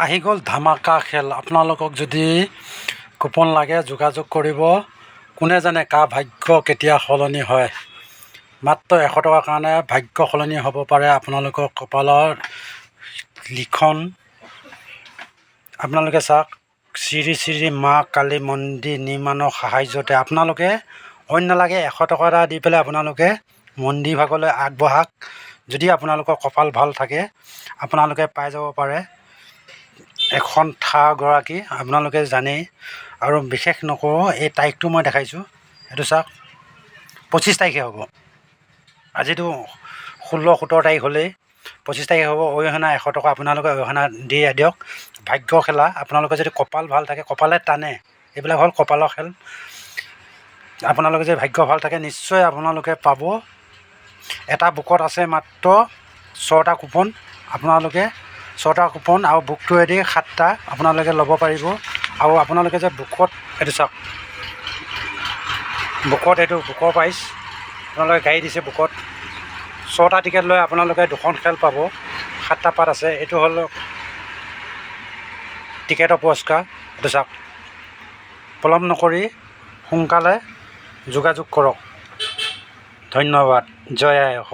আহি গ'ল ধামাকা খেল। আপোনালোকক যদি কুপন লাগে যোগাযোগ কৰিব। কোনে জানে কাৰ ভাগ্য কেতিয়া সলনি হয়। মাত্ৰ 100 টকাৰ কাৰণে ভাগ্য সলনি হ'ব পাৰে আপোনালোকৰ কপালৰ লিখন। আপোনালোকে চাওক, শ্ৰী শ্ৰী মা কালী মন্দিৰ নিৰ্মাণৰ সাহায্যতে আপোনালোকে অন্য নালাগে 100 টকা এটা দি পেলাই আপোনালোকে মন্দিৰ ভাগলৈ আগবঢ়াক। যদি আপোনালোকৰ কপাল ভাল থাকে আপোনালোকে পাই যাব পাৰে এখন থাৰ গৰাকী। আপোনালোকে জানেই আৰু বিশেষ নকৰোঁ, এই তাৰিখটো মই দেখাইছোঁ। এইটো চাওক, 25 তাৰিখে হ'ব। আজিতো 16-17 তাৰিখ হ'লেই, 25 তাৰিখে হ'ব। অৰিহণা 100 টকা আপোনালোকে অৰিহণা দি দিয়ক। ভাগ্য খেলা, আপোনালোকে যদি কপাল ভাল থাকে, কপালে টানে, এইবিলাক হ'ল কপালৰ খেল। আপোনালোকে যদি ভাগ্য ভাল থাকে নিশ্চয় আপোনালোকে পাব। এটা বুকত আছে মাত্ৰ 6টা কুপন। আপোনালোকে 6টা কুপন আৰু বুকটোৱেদি 7টা আপোনালোকে ল'ব পাৰিব। আৰু আপোনালোকে যে বুকত, এইটো চাওক, বুকত এইটো বুকৰ প্ৰাইচ আপোনালোকে গাড়ী দিছে। বুকত 6টা টিকেট লৈ আপোনালোকে 2খন খেল পাব। 7টা পাত আছে। এইটো হ'ল টিকেটৰ পুৰস্কাৰ। এইটো চাওক, পলম নকৰি সোনকালে যোগাযোগ কৰক। ধন্যবাদ। জয় আই অসম।